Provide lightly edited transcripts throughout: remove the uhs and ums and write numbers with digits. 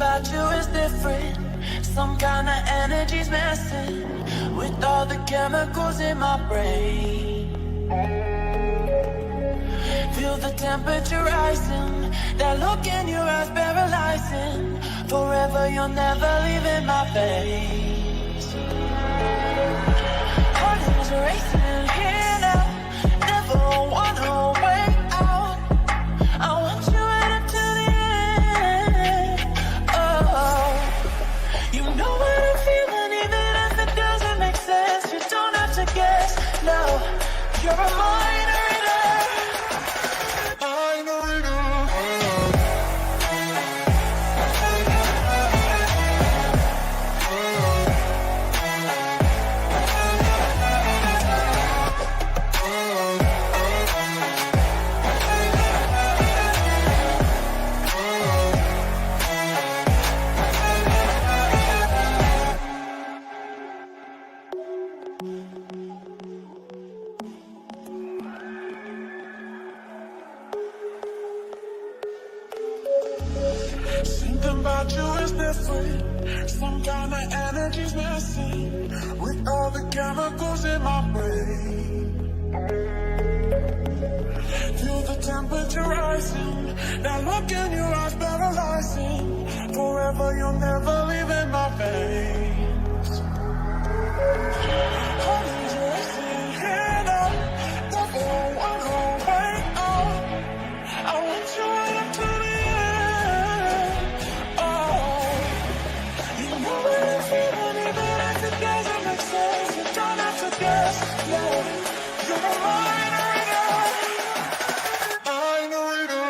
about you is different. Some kind of energy's messing with all the chemicals in my brain. Feel the temperature rising, that look in your eyes paralyzing. Forever you'll never leave in my face. Heart is racing here now, never wanna wait out. I want you right up to the end. Oh, you know what I'm feeling, even if it doesn't make sense. You don't have to guess, no, you're a mind reader. Something about you is different. Some kind of energy's messing with all the chemicals in my brain. Feel the temperature rising, that look in your eyes paralyzing. Forever you'll never leave in my veins. Heart is racing here now, never wanna wait out. I want you right up to the end. Oh, you know what I'm feeling, even if it doesn't make sense. You don't have to guess, no, you're a mind reader. Mind reader.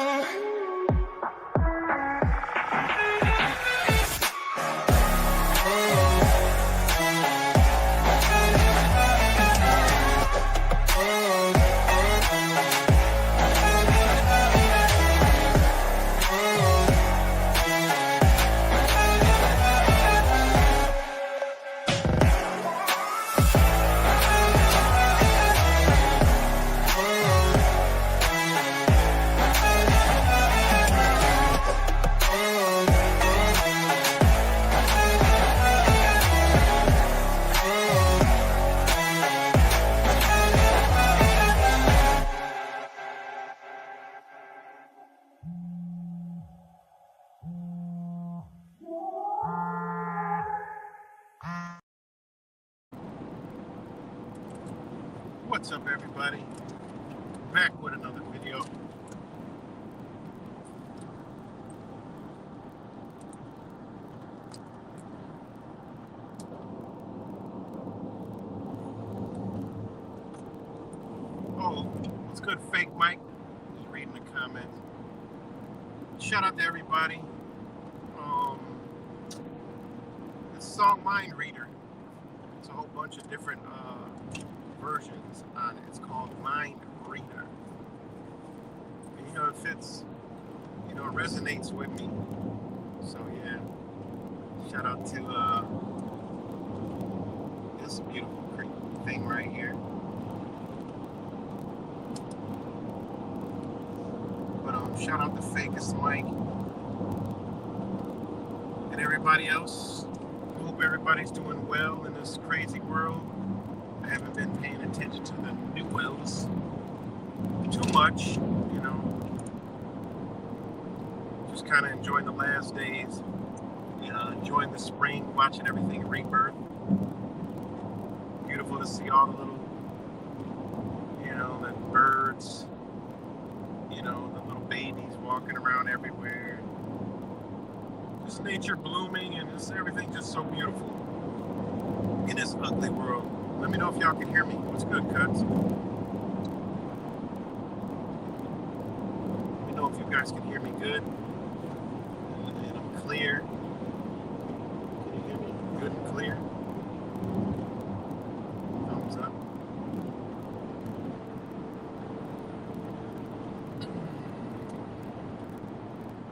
What's up, everybody? Back with another video. Oh, what's good, Fake Mike? Just reading the comments. Shout out to everybody. This song Mind Reader. It's a whole bunch of different versions on it. It's called Mind Reader. And you know, it fits, you know, it resonates with me. So yeah, shout out to this beautiful thing right here. But shout out to Fakest Mike and everybody else. I hope everybody's doing well in this crazy world. I haven't been paying attention to the news too much, you know. Just kind of enjoying the last days, enjoying the spring, watching everything rebirth. Beautiful to see all the little, you know, the birds, you know, the little babies walking around everywhere. Just nature blooming, and just everything just so beautiful in this ugly world. Let me know if y'all can hear me. What's good, Cuts? Let me know if you guys can hear me good. And I'm clear. Can you hear me good and clear? Thumbs up.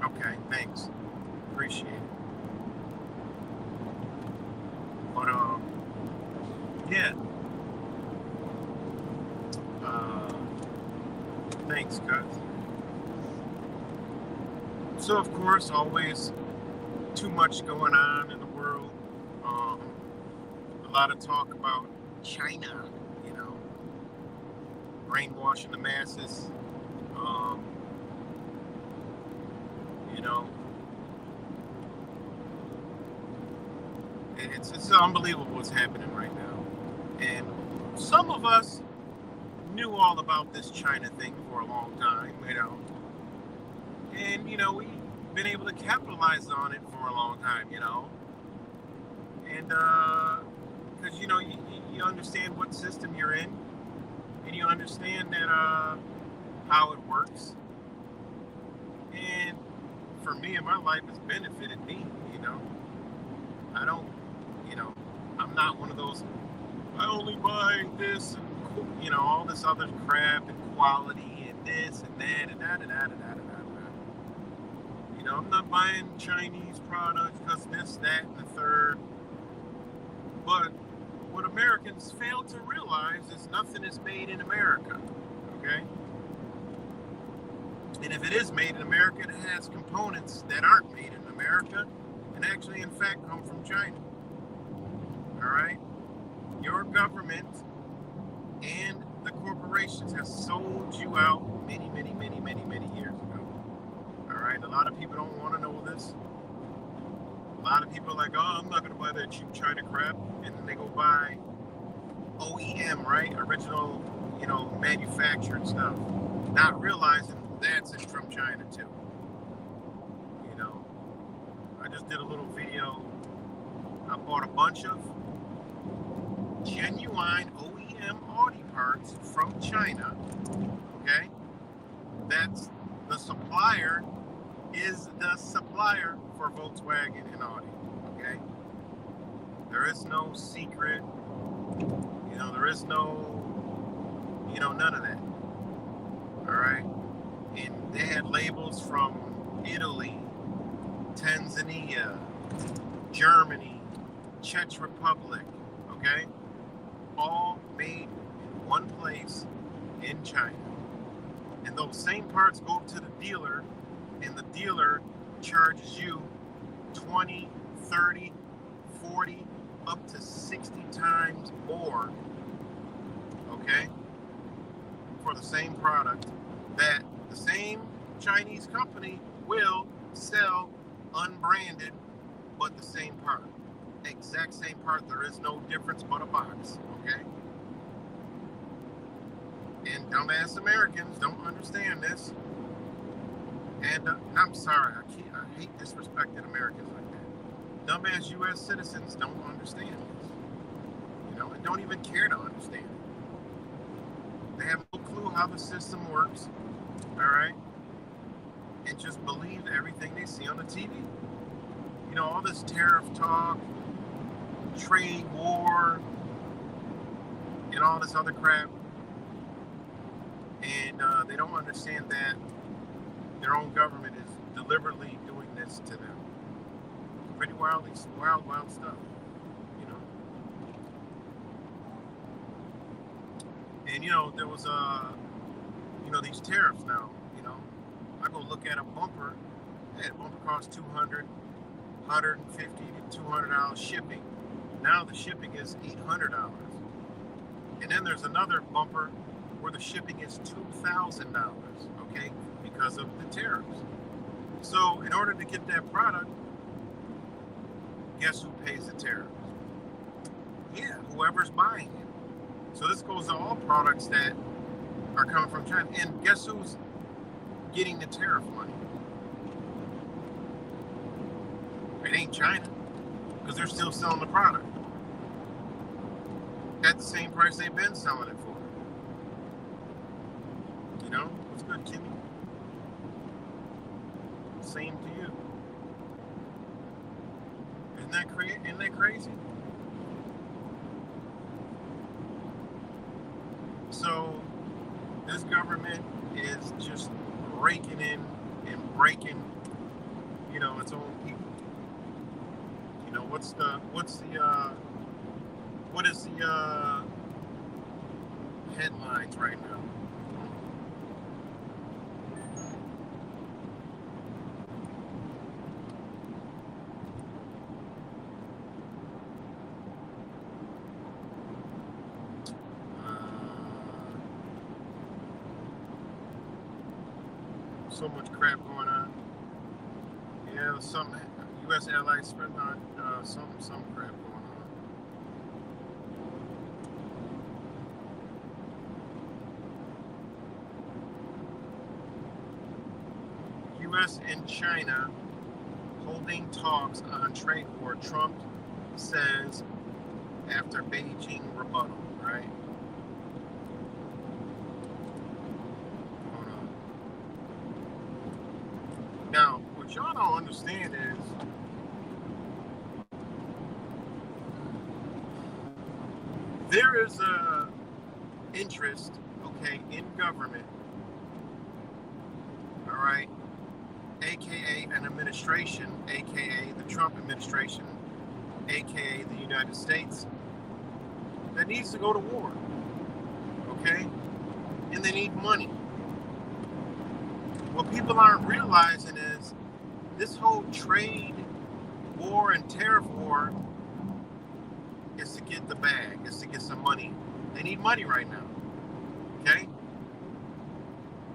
Okay, thanks. Appreciate it. But yeah. Thanks, guys. So, of course, always too much going on in the world. Um, a lot of talk about China, you know, brainwashing the masses. Um, you know, it's unbelievable what's happening right now. And some of us knew all about this China thing for a long time, you know. And, you know, we've been able to capitalize on it for a long time, you know. And, because, you know, you understand what system you're in, and you understand that, how it works. And for me in my life, it's benefited me, you know. I don't, you know, I'm not one of those, I only buy this and, you know, all this other crap and quality and this and that and that and that and that and that. You know, I'm not buying Chinese products because this, that, and the third. But what Americans fail to realize is nothing is made in America, okay? And if it is made in America, it has components that aren't made in America and actually, in fact, come from China. All right? Your government and the corporations have sold you out many, many, many, many, many years ago. All right? A lot of people don't want to know this. A lot of people are like, oh, I'm not going to buy that cheap China crap. And then they go buy OEM, right? Original, you know, manufactured stuff. Not realizing that's it from China too. You know, I just did a little video. I bought a bunch of genuine OEM Audi parts from China. Okay? That's the supplier is the supplier for Volkswagen and Audi. Okay? There is no secret, you know, there is no, you know, none of that. All right? And they had labels from Italy, Tanzania, Germany, Czech Republic, okay? All made in one place in China. And those same parts go to the dealer, and the dealer charges you 20, 30, 40, up to 60 times more, okay, for the same product that the same Chinese company will sell unbranded, but the same part. Exact same part. There is no difference but a box, okay? And dumbass Americans don't understand this. And I'm sorry, I hate disrespecting Americans like that. Dumbass U.S. citizens don't understand this, you know, and don't even care to understand it. They have no clue how the system works, all right? And just believe everything they see on the TV. You know, all this tariff talk, trade war, and all this other crap. And they don't understand that their own government is deliberately doing this to them. Pretty wild stuff, you know. And, you know, there was, you know, these tariffs now, you know. I go look at a bumper, and a bumper costs $200, $150 to $200 shipping. Now the shipping is $800. And then there's another bumper where the shipping is $2,000, okay, because of the tariffs. So in order to get that product, guess who pays the tariffs? Yeah, whoever's buying it. So this goes to all products that are coming from China. And guess who's getting the tariff money? It ain't China, because they're still selling the product at the same price they've been selling it for. You know, what's good, Kimmy? Same to you. Isn't that crazy? So this government is just raking in and breaking, you know, its own people. You know, what is the headlines right now? so much crap going on. Yeah, some U.S. allies spread on some crap going on. U.S. and China holding talks on trade war. Trump says after Beijing rebuttal, right? Hold on. Now, what y'all don't understand is there is a interest, okay, in government, all right, aka an administration, aka the Trump administration, aka the United States, that needs to go to war, okay? And they need money. What people aren't realizing is this whole trade war and tariff war is to get the bag, is to get some money. They need money right now, okay?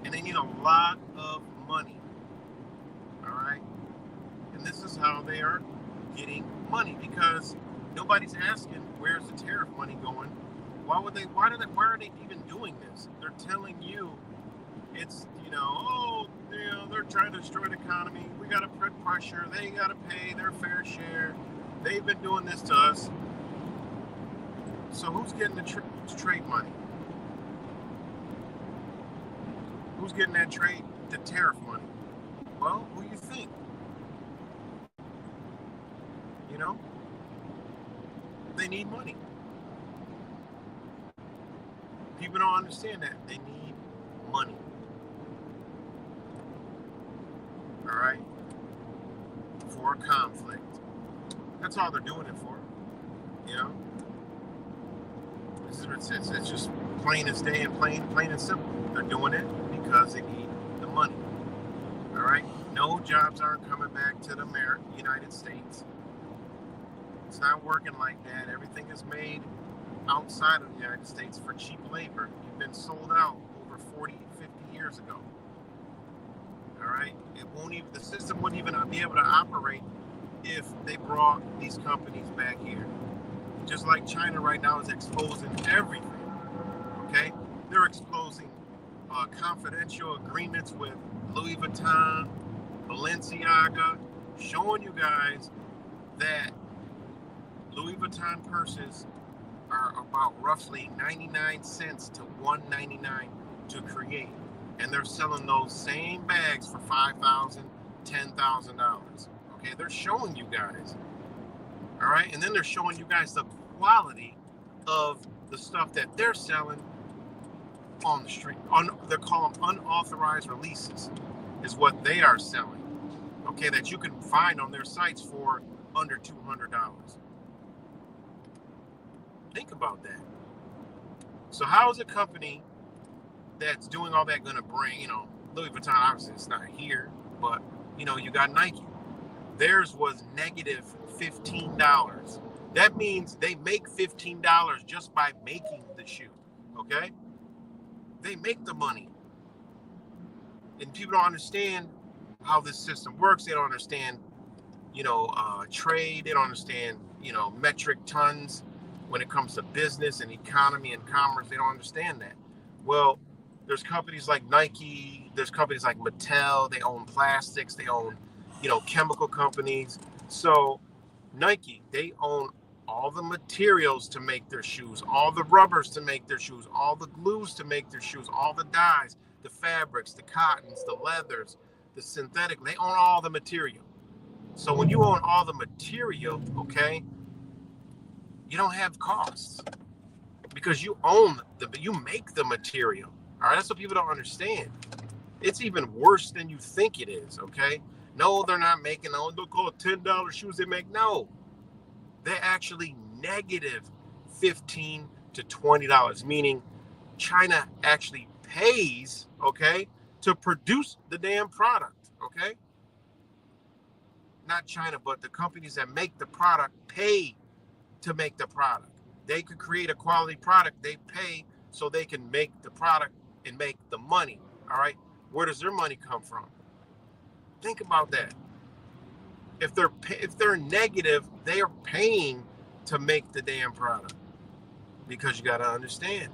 And they need a lot of money, all right? And this is how they are getting money, because nobody's asking where's the tariff money going. Why are they even doing this? They're telling you it's, they're trying to destroy the economy. We got to put pressure. They got to pay their fair share. They've been doing this to us. So who's getting the trade money? Who's getting that the tariff money? Well, who do you think? They need money. People don't understand that. They need money. All right? For a conflict. That's all they're doing it for. It's just plain as day and plain and simple. They're doing it because they need the money. All right? No jobs aren't coming back to the United States. It's not working like that. Everything is made outside of the United States for cheap labor. You've been sold out over 40, 50 years ago. All right? The system wouldn't even be able to operate if they brought these companies back here. Just like China right now is exposing everything. Okay? They're exposing confidential agreements with Louis Vuitton, Balenciaga, showing you guys that Louis Vuitton purses are about roughly 99 cents to $1.99 to create. And they're selling those same bags for $5,000, $10,000. Okay, they're showing you guys. All right, and then they're showing you guys the quality of the stuff that they're selling on the street. They call them unauthorized releases, is what they are selling. Okay, that you can find on their sites for under $200. Think about that. So how is a company that's doing all that going to bring, Louis Vuitton, obviously it's not here, but, you got Nike. Theirs was negative $15. That means they make $15 just by making the shoe, okay? They make the money. And people don't understand how this system works. They don't understand, trade. They don't understand, metric tons when it comes to business and economy and commerce. They don't understand that. Well, there's companies like Nike. There's companies like Mattel. They own plastics. They own, chemical companies. So Nike, they own all the materials to make their shoes, all the rubbers to make their shoes, all the glues to make their shoes, all the dyes, the fabrics, the cottons, the leathers, the synthetic. They own all the material. So when you own all the material, okay, you don't have costs because you make the material. All right, that's what people don't understand. It's even worse than you think it is, okay? No, they're not making, they'll call it $10 shoes they make. No, they're actually negative $15 to $20, meaning China actually pays, okay, to produce the damn product, okay? Not China, but the companies that make the product pay to make the product. They could create a quality product. They pay so they can make the product and make the money, all right? Where does their money come from? Think about that. If they're negative, they are paying to make the damn product. Because you got to understand,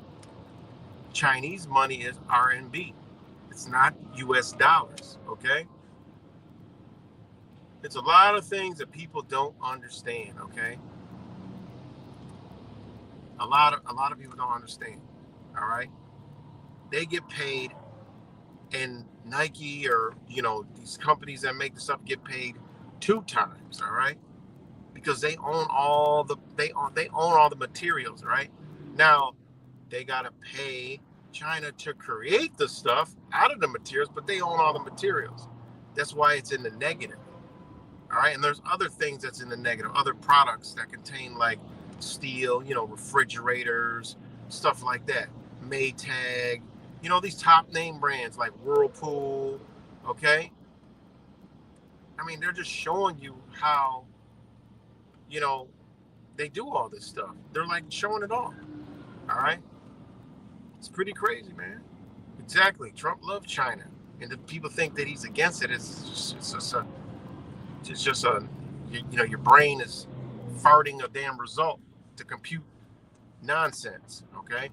Chinese money is RMB. It's not US dollars, okay? It's a lot of things that people don't understand, okay? A lot of people don't understand. All right? They get paid, and Nike or these companies that make the stuff get paid 2 times, all right? Because they own all the materials, right? Now they gotta pay China to create the stuff out of the materials, but they own all the materials. That's why it's in the negative. All right, and there's other things that's in the negative, other products that contain like steel, refrigerators, stuff like that. Maytag, these top name brands like Whirlpool, okay? I mean, they're just showing you how, they do all this stuff. They're like showing it all. All right? It's pretty crazy, man. Exactly. Trump loves China. And if people think that he's against it, it's just your brain is farting a damn result to compute nonsense, okay?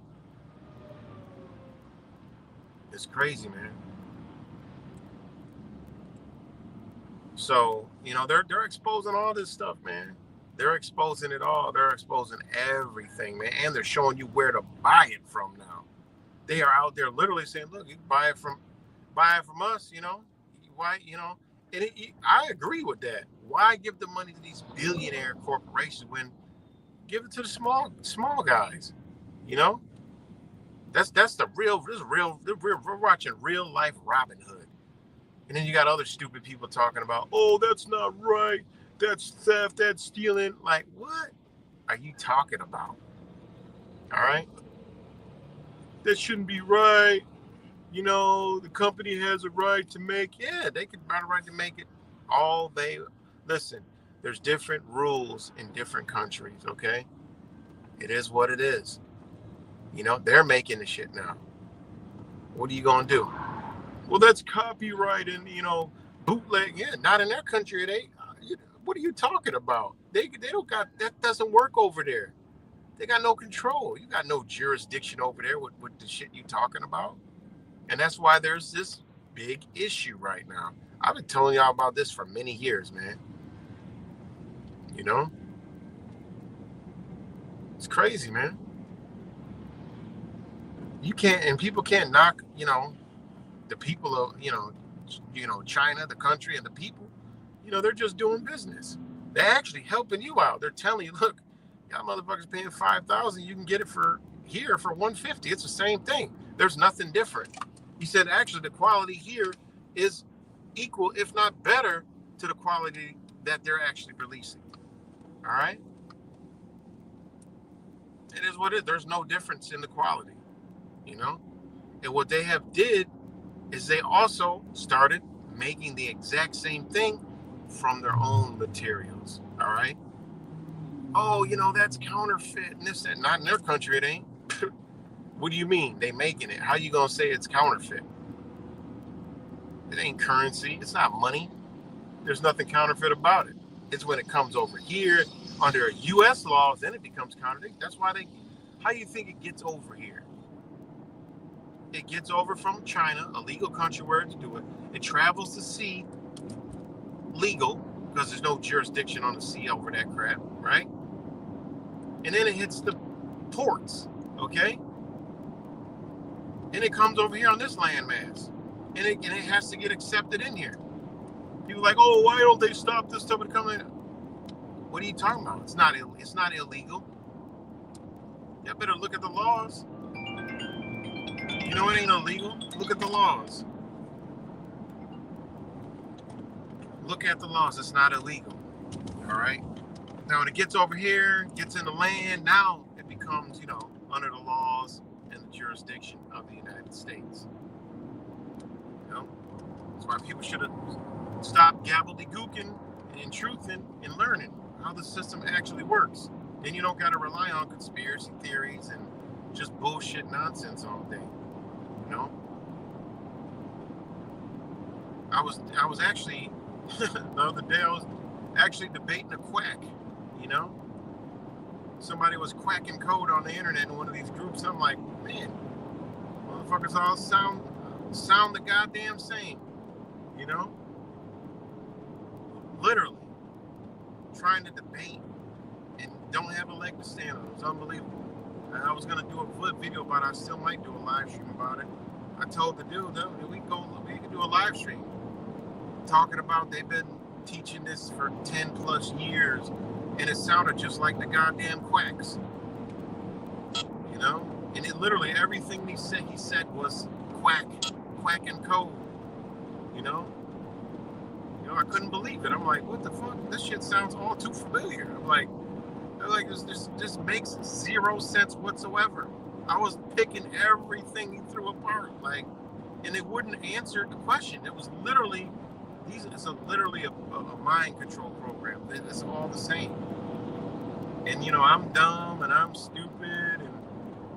It's crazy, man. So, they're exposing all this stuff, man. They're exposing it all. They're exposing everything, man. And they're showing you where to buy it from now. They are out there literally saying, look, you can buy it from us, why, and I agree with that. Why give the money to these billionaire corporations when give it to the small guys? That's the real. We're watching real life Robin Hood, and then you got other stupid people talking about, oh, that's not right, that's theft, that's stealing. Like, what are you talking about? All right, that shouldn't be right. The company has a right to make. Yeah, they could have a right to make it all they. Listen, there's different rules in different countries, okay? It is what it is. They're making the shit now. What are you going to do? Well, that's copyright and, bootleg. Yeah, not in their country. What are you talking about? They don't got, that doesn't work over there. They got no control. You got no jurisdiction over there with the shit you talking about. And that's why there's this big issue right now. I've been telling y'all about this for many years, man. It's crazy, man. You can't, and people can't knock, the people of, China, the country, and the people. They're just doing business. They're actually helping you out. They're telling you, look, y'all motherfuckers paying $5,000, you can get it for here for $150. It's the same thing. There's nothing different. He said, actually, the quality here is equal, if not better, to the quality that they're actually releasing. All right? It is what it is. There's no difference in the quality, And what they have did is they also started making the exact same thing from their own materials. All right? Oh, that's counterfeit and this, that. Not in their country, it ain't. What do you mean? They making it. How you gonna say it's counterfeit? It ain't currency. It's not money. There's nothing counterfeit about it. It's when it comes over here under U.S. laws, then it becomes counterfeit. That's why how do you think it gets over here? It gets over from China, a legal country where to do it. It travels to sea, legal, because there's no jurisdiction on the sea over that crap, right? And then it hits the ports, okay? And it comes over here on this landmass. And it has to get accepted in here. People are like, oh, why don't they stop this stuff from coming in? What are you talking about? It's not illegal. You better look at the laws. It ain't illegal. Look at the laws. Look at the laws. It's not illegal. All right? Now, when it gets over here, gets in the land, now it becomes, under the laws and the jurisdiction of the United States. That's why people should have stopped gobbledygooking and truthing and learning how the system actually works. Then you don't got to rely on conspiracy theories and just bullshit nonsense all day. I was actually the other day I was actually debating a quack. You know, somebody was quacking code on the internet in one of these groups. I'm like, man, motherfuckers all sound the goddamn same. You know, literally trying to debate and don't have a leg to stand on. It was unbelievable. And I was gonna do a video about it. I still might do a live stream about it. I told the dude that we can do a live stream talking about they've been teaching this for 10 plus years and it sounded just like the goddamn quacks. You know? And it literally everything he said was quack and code. You know? I couldn't believe it. I'm like, what the fuck? This shit sounds all too familiar. I'm like this makes zero sense whatsoever. I was picking everything he threw apart, like, and it wouldn't answer the question. It was literally, it's literally a mind control program. It's all the same. And I'm dumb and I'm stupid and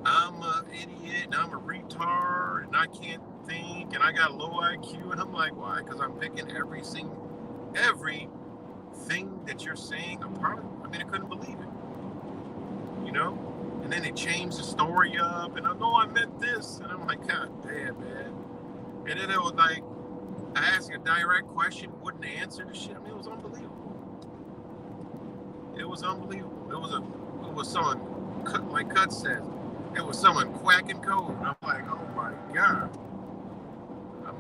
I'm an idiot and I'm a retard and I can't think and I got low IQ, and I'm like, why? Because I'm picking everything that you're saying apart. I mean, I couldn't believe it. And then they changed the story up, and I know I meant this, and I'm like, God damn, man. And then it was like, I asked a direct question, wouldn't answer the shit. I mean, it was unbelievable. It was unbelievable. It was someone, like Cut says, it was someone quacking code. And I'm like, oh my God.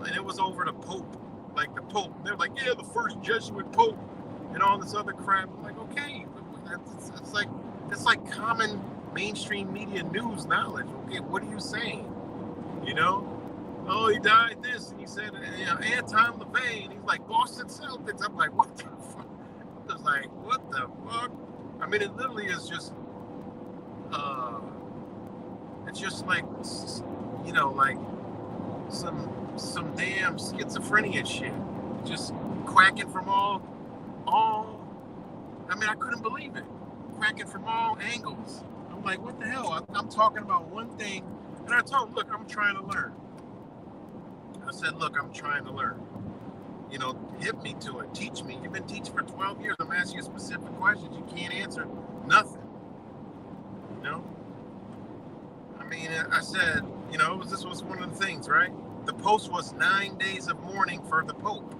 And it was over the Pope, like the Pope. They're like, yeah, the first Jesuit Pope, and all this other crap. I'm like, okay, it's like common mainstream media news knowledge. Okay, what are you saying? Oh, he died this, and he said, Anton LaVey, and he's like, Boston Celtics. I'm like, what the fuck? I was like, what the fuck? I mean, it literally is just, it's just like, like some damn schizophrenia shit. Just quacking from all, I mean, I couldn't believe it. Quacking from all angles. I'm like, what the hell? I'm talking about one thing, and I told him, look, I'm trying to learn. I said, look, I'm trying to learn. Hit me to it. Teach me. You've been teaching for 12 years. I'm asking you specific questions. You can't answer nothing. I mean, I said, this was one of the things, right? The post was 9 days of mourning for the Pope,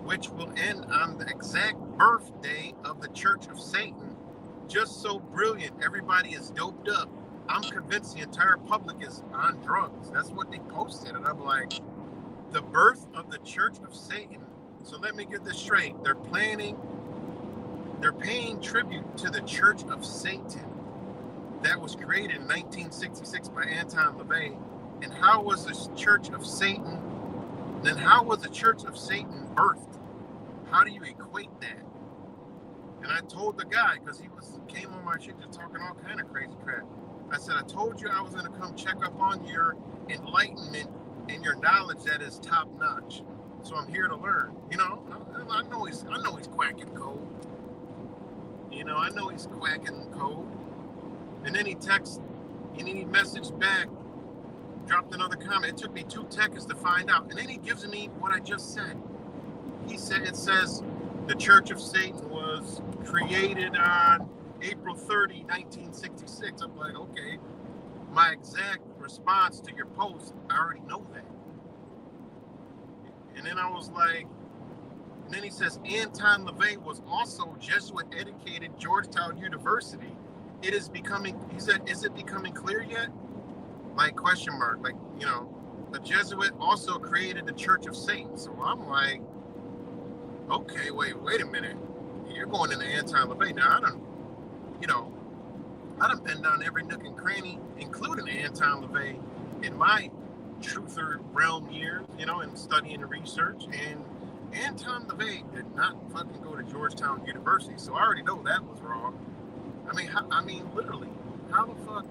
which will end on the exact birthday of the Church of Satan. Just so brilliant. Everybody is doped up. I'm convinced the entire public is on drugs. That's what they posted. And I'm like, the birth of the Church of Satan. So let me get this straight. They're paying tribute to the Church of Satan that was created in 1966 by Anton LaVey. And how was the Church of Satan? Then how was the Church of Satan birthed? How do you equate that? And I told the guy, because he came on my shit just talking all kind of crazy crap. I said, I told you I was going to come check up on your enlightenment and your knowledge that is top notch. So I'm here to learn. I know he's quacking code. I know he's quacking code. And then he texted, and then he messaged back, dropped another comment. It took me 2 seconds to find out. And then he gives me what I just said. He said, it says the Church of Satan was created on April 30, 1966. I'm like, okay, my exact response to your post, I already know that. And then I was like, and then he says, Anton LaVey was also Jesuit educated Georgetown University. It is becoming, he said, is it becoming clear yet? Like, question mark, like, the Jesuit also created the Church of Satan. So I'm like, okay, wait a minute. You're going into Anton LaVey. Now, I done been down every nook and cranny, including Anton LaVey, in my truther realm years, and studying and research. And Anton LaVey did not fucking go to Georgetown University, so I already know that was wrong. I mean, literally, how the fuck?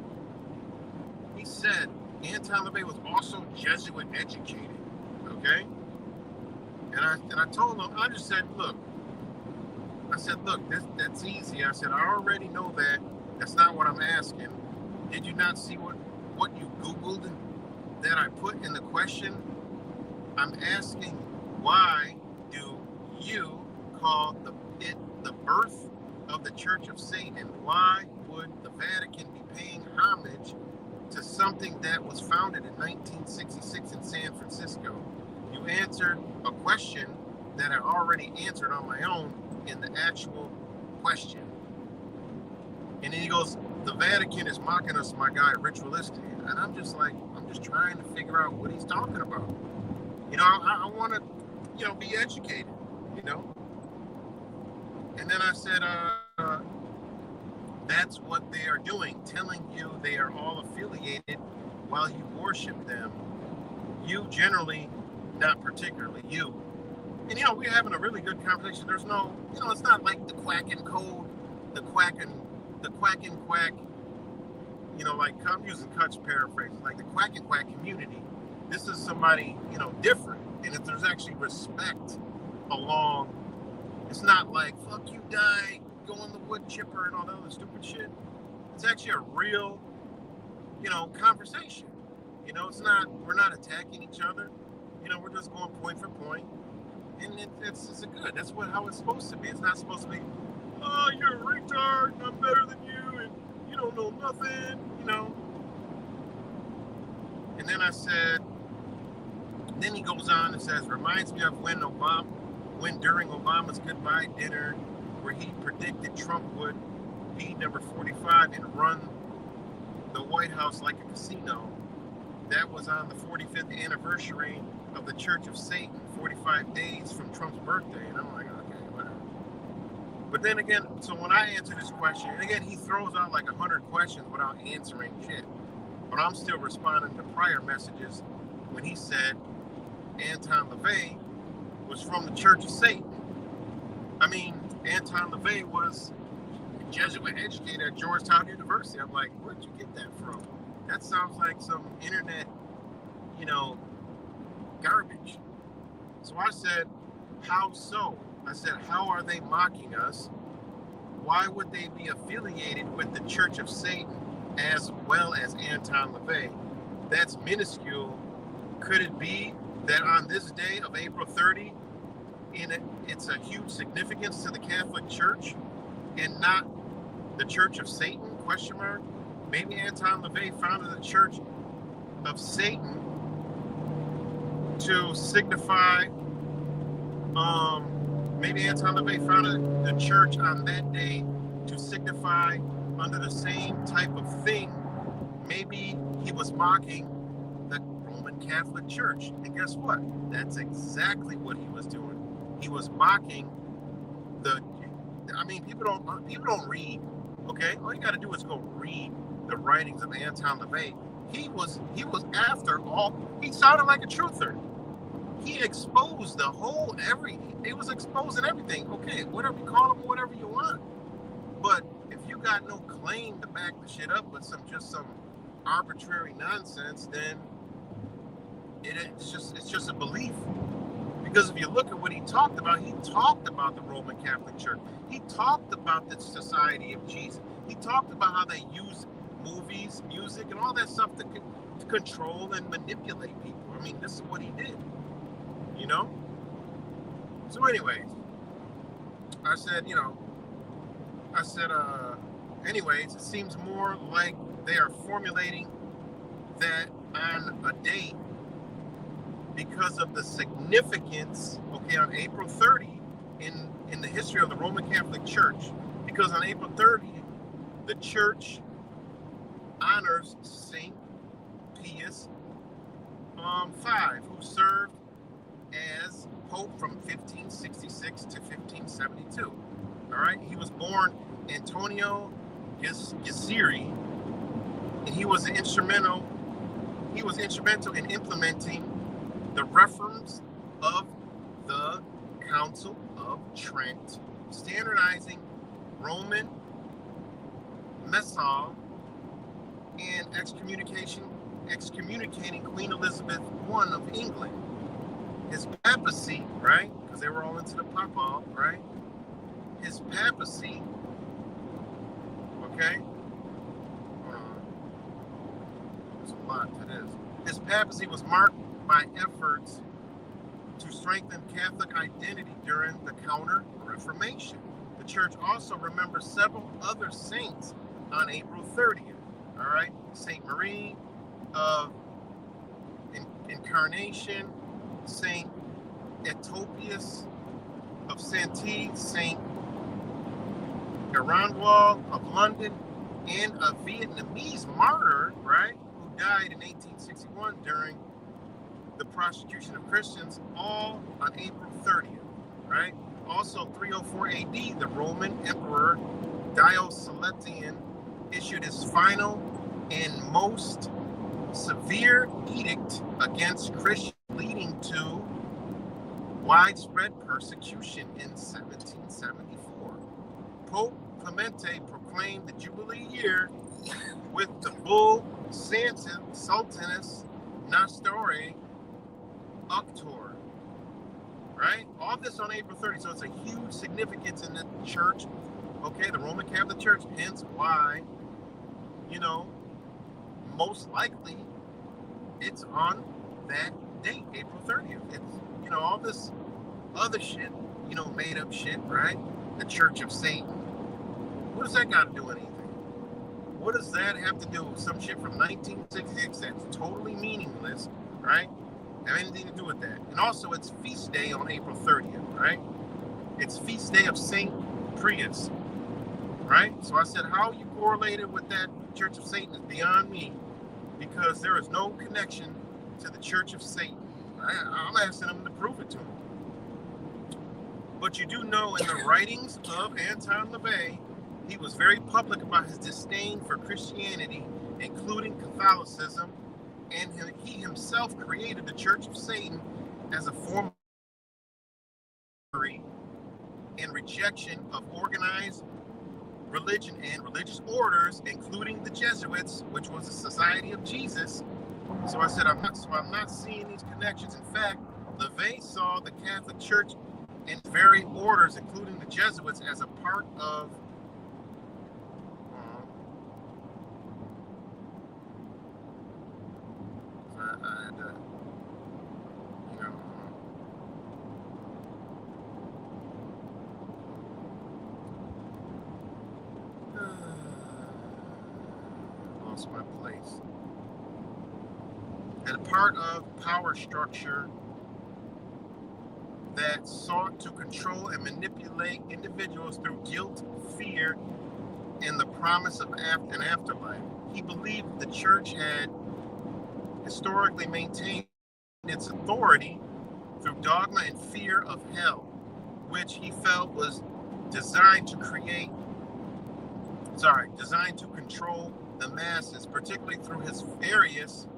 He said Anton LaVey was also Jesuit educated, okay? And I told him, I just said, look, that's easy. I said, I already know that. That's not what I'm asking. Did you not see what you Googled that I put in the question? I'm asking why do you call the birth of the Church of Satan? Why would the Vatican be paying homage to something that was founded in 1966 in San Francisco? You answered a question that I already answered on my own in the actual question. And then he goes, the Vatican is mocking us, my guy, ritualistic. And I'm just trying to figure out what he's talking about. I want to, be educated, And then I said, that's what they are doing, telling you they are all affiliated while you worship them. You generally, not particularly, you. And, we're having a really good conversation. There's no, it's not like the quack and code, the quack and quack, like I'm using Kutch's paraphrase, like the quack and quack community. This is somebody, different. And if there's actually respect along, it's not like, fuck you, die, go on the wood chipper and all that other stupid shit. It's actually a real, conversation. We're not attacking each other. We're just going point for point. And it's good. That's how it's supposed to be. It's not supposed to be, oh, you're a retard, I'm better than you, and you don't know nothing, And then I said, then he goes on and says, reminds me of when during Obama's goodbye dinner, where he predicted Trump would be number 45 and run the White House like a casino. That was on the 45th anniversary of the Church of Satan, 45 days from Trump's birthday. And I'm like, okay, whatever. But then again, so when I answer this question, and again, he throws out like 100 questions without answering shit. But I'm still responding to prior messages when he said Anton LaVey was from the Church of Satan. I mean, Anton LaVey was a Jesuit educator at Georgetown University. I'm like, where'd you get that from? That sounds like some internet, garbage. So I said, how so? I said, how are they mocking us? Why would they be affiliated with the Church of Satan as well as Anton LaVey? That's minuscule. Could it be that on this day of April 30, it's a huge significance to the Catholic Church and not the Church of Satan, ? Maybe Anton LaVey founded the Church of Satan to signify, maybe Anton LaVey founded the church on that day to signify under the same type of thing. Maybe he was mocking the Roman Catholic Church. And guess what? That's exactly what he was doing. He was mocking people don't read, okay? All you got to do is go read the writings of Anton LaVey. He was after all, he sounded like a truther. He exposed he was exposing everything. Okay, whatever you call him, whatever you want. But if you got no claim to back the shit up with some arbitrary nonsense, then it's just a belief. Because if you look at what he talked about the Roman Catholic Church. He talked about the Society of Jesus. He talked about how they use movies, music, and all that stuff to control and manipulate people. I mean, this is what he did. So anyways, I said, anyways, it seems more like they are formulating that on a date because of the significance, on April 30 in the history of the Roman Catholic Church. Because on April 30, the church honors Saint Pius V, who served as Pope from 1566 to 1572. All right, he was born Antonio Gisiri, and he was instrumental in implementing the reforms of the Council of Trent, standardizing Roman Missal and excommunicating Queen Elizabeth I of England. His papacy, right? Because they were all into the papal, right? His papacy, okay? Hold on. There's a lot to this. His papacy was marked by efforts to to strengthen Catholic identity during the Counter-Reformation. The church also remembers several other saints on April 30th. All right, Saint Marie of Incarnation, Saint Etopius of Santee, Saint Erandwal of London, and a Vietnamese martyr, right, who died in 1861 during the prosecution of Christians, all on April 30th, right? Also, 304 AD, the Roman Emperor Diocletian issued his final and most severe edict against Christians, leading to widespread persecution in 1774. Pope Clemente proclaimed the Jubilee year with the bull Sultanus Nostare Uctor, right? All this on April 30th, so it's a huge significance in the church, okay, the Roman Catholic Church, hence why, most likely it's on that date, April 30th. It's, all this other shit, made up shit, right? The Church of Satan. What does that got to do with anything? What does that have to do with some shit from 1966 that's totally meaningless, right? Have anything to do with that? And also, it's feast day on April 30th, right? It's feast day of Saint Prius, right? So I said, how you correlated with that Church of Satan is beyond me, because there is no connection to the Church of Satan. I'm asking them to prove it to me. But you do know in the writings of Anton LaVey, he was very public about his disdain for Christianity, including Catholicism, and he himself created the Church of Satan as a form of and rejection of organized religion and religious orders, including the Jesuits, which was the Society of Jesus. So I said, I'm not seeing these connections. In fact, LaVey saw the Catholic Church and very orders, including the Jesuits, as a part of I had to, lost my place. And a part of power structure that sought to control and manipulate individuals through guilt, fear, and the promise of an afterlife. He believed the church had historically maintained its authority through dogma and fear of hell, which he felt was designed to control the masses, particularly through his various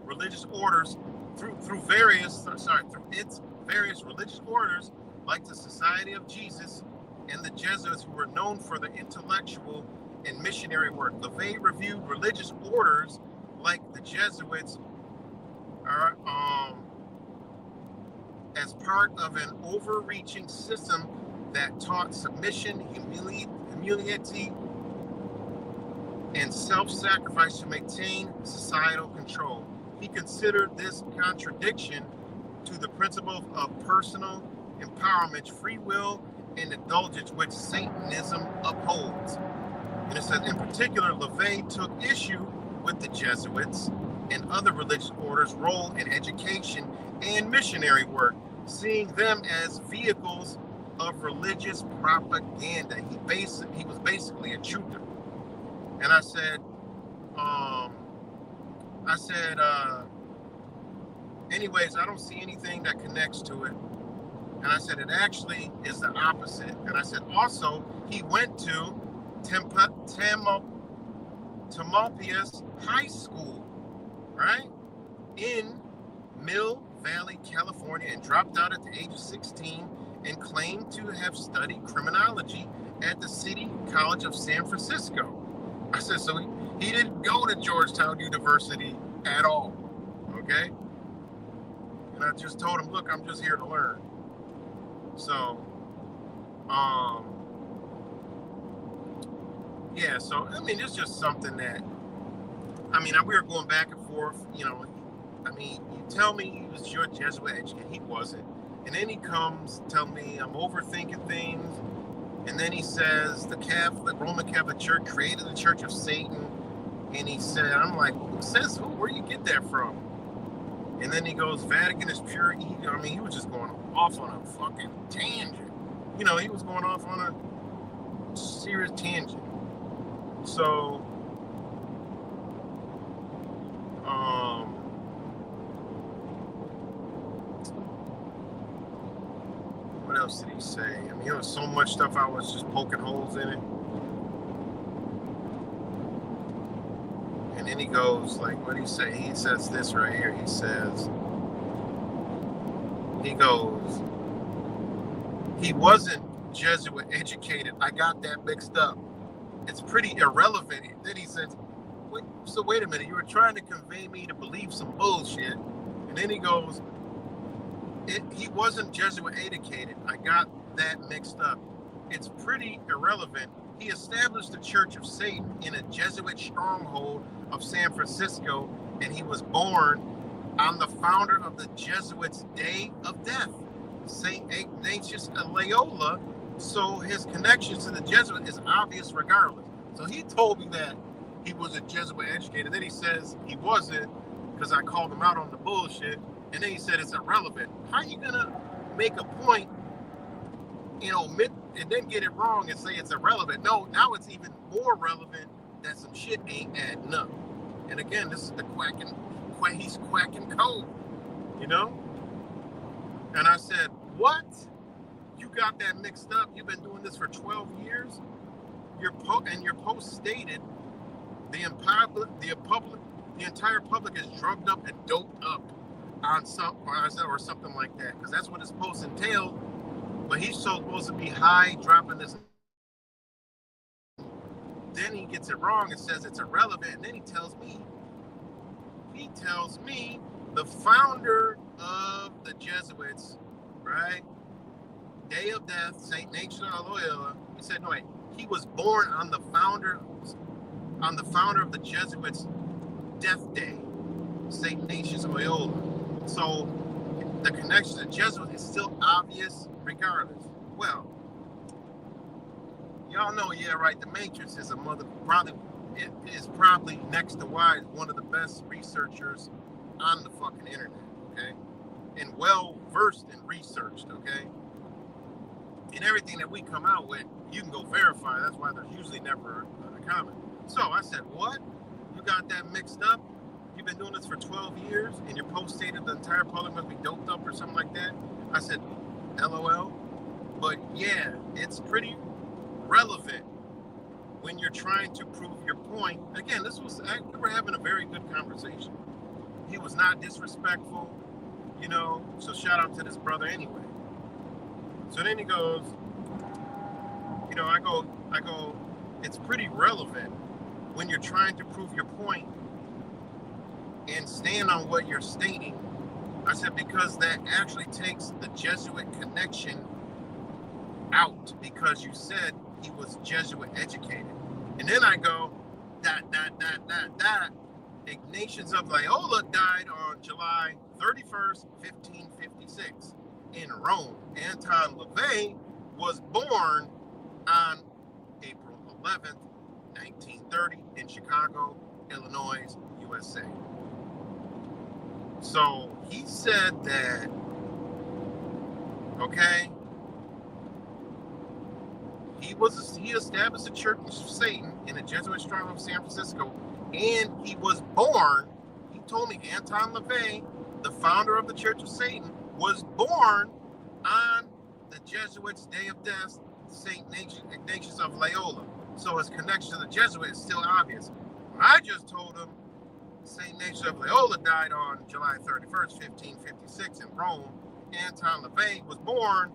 religious orders, through its various religious orders, like the Society of Jesus and the Jesuits, who were known for their intellectual and missionary work. LaVey reviewed religious orders like the Jesuits as part of an overreaching system that taught submission, humility, and self-sacrifice to maintain societal control. He considered this contradiction to the principle of personal empowerment, free will, and indulgence, which Satanism upholds. And it says, in particular, LaVey took issue with the Jesuits and other religious orders' role in education and missionary work, seeing them as vehicles of religious propaganda. He was basically a truther. And I said, anyways, I don't see anything that connects to it. And I said, it actually is the opposite. And I said, also, he went to Tamalpais High School, right, in Mill Valley, California, and dropped out at the age of 16 and claimed to have studied criminology at the City College of San Francisco. I said, so he didn't go to Georgetown University at all, okay? And I just told him, look, I'm just here to learn. So, yeah, so, I mean, it's just something that, we were going back and forth, you tell me he was your Jesuit educated. He wasn't. And then he comes, tell me I'm overthinking things. And then he says the Roman Catholic Church created the Church of Satan. And he said, I'm like, who says who? Where do you get that from? And then he goes, Vatican is pure ego. I mean, he was just going off on a fucking tangent. You know, he was going off on a serious tangent. So, what else did he say? I mean, there was so much stuff I was just poking holes in it. And then he goes, like, what did he say? He says this right here. He goes, he wasn't Jesuit educated. I got that mixed up. It's pretty irrelevant. Then he says, wait a minute. You were trying to convey me to believe some bullshit. And then he goes, he wasn't Jesuit educated. I got that mixed up. It's pretty irrelevant. He established the Church of Satan in a Jesuit stronghold of San Francisco, and he was born on the founder of the Jesuits' Day of Death, St. Ignatius of Loyola. So his connection to the Jesuit is obvious regardless. So he told me that he was a Jesuit educated. Then he says he wasn't because I called him out on the bullshit. And then he said it's irrelevant. How are you going to make a point and omit and then get it wrong and say it's irrelevant? No, now it's even more relevant that some shit ain't adding up. And again, this is the he's quacking code, you know? And I said, what? You got that mixed up? You've been doing this for 12 years? Your post stated the entire public is drugged up and doped up on or something like that, because that's what his post entailed. But he's supposed to be high, dropping this. Then he gets it wrong and says it's irrelevant. And then he tells me the founder of the Jesuits, right? Day of Death, St. Ignatius of Loyola. He said, no, wait, he was born on the founder of the Jesuits' death day, St. Ignatius of Loyola. So the connection to Jesuit is still obvious regardless. Well, y'all know, yeah, right, the Matrix is probably next to Wise, one of the best researchers on the fucking internet, okay? And well versed and researched, okay? And everything that we come out with, you can go verify. That's why there's usually never a comment. So I said, what? You got that mixed up? You've been doing this for 12 years and your post stated the entire public must be doped up or something like that? I said, LOL. But yeah, it's pretty relevant when you're trying to prove your point. Again, we were having a very good conversation. He was not disrespectful, you know, so shout out to this brother anyway. So then he goes, you know, I go, it's pretty relevant when you're trying to prove your point and stand on what you're stating. I said, because that actually takes the Jesuit connection out, because you said he was Jesuit educated. And then I go, Ignatius of Loyola died on July 31st, 1556 in Rome. Anton LaVey was born on April 11th, 1930 in Chicago, Illinois, USA. So he said that, okay, he established the Church of Satan in a Jesuit stronghold of San Francisco, and he was born, he told me, Anton LaVey, the founder of the Church of Satan, was born on the Jesuits' Day of Death, St. Ignatius of Loyola. So his connection to the Jesuit is still obvious. I just told him St. Ignatius of Loyola died on July 31st, 1556 in Rome. Anton LaVey was born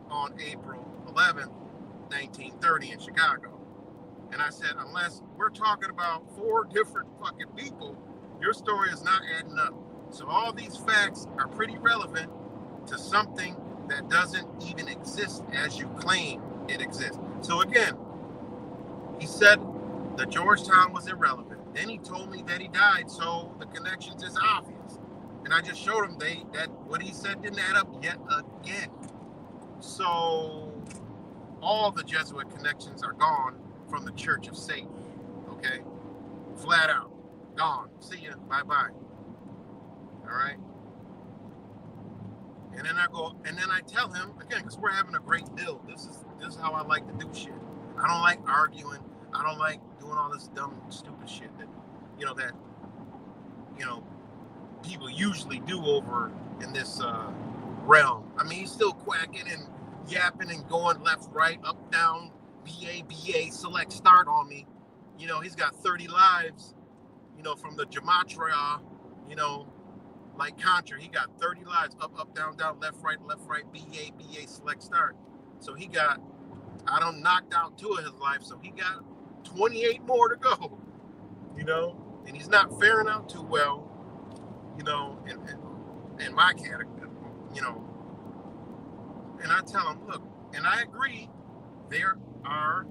on April 11th, 1930 in Chicago. And I said, unless we're talking about 4 different fucking people, your story is not adding up. So all these facts are pretty relevant to something that doesn't even exist as you claim it exists. So again, he said that Georgetown was irrelevant. Then he told me that he died, so the connections is obvious. And I just showed him that what he said didn't add up yet again. So all the Jesuit connections are gone from the Church of Satan. Okay? Flat out. Gone. See ya. Bye-bye. All right? And then I tell him, again, because we're having a great build. This is how I like to do shit. I don't like arguing. I don't like doing all this dumb, stupid shit that people usually do over in this realm. I mean, he's still quacking and yapping and going left, right, up, down, BA, select, start on me. He's got 30 lives, from the Gematria, like Contra. He got 30 lives, up, down, left, right, BA, select, start. So he got, I don't knocked out 2 of his life, so he got 28 more to go, and he's not faring out too well, in my category, and I tell him, look, and I agree, there are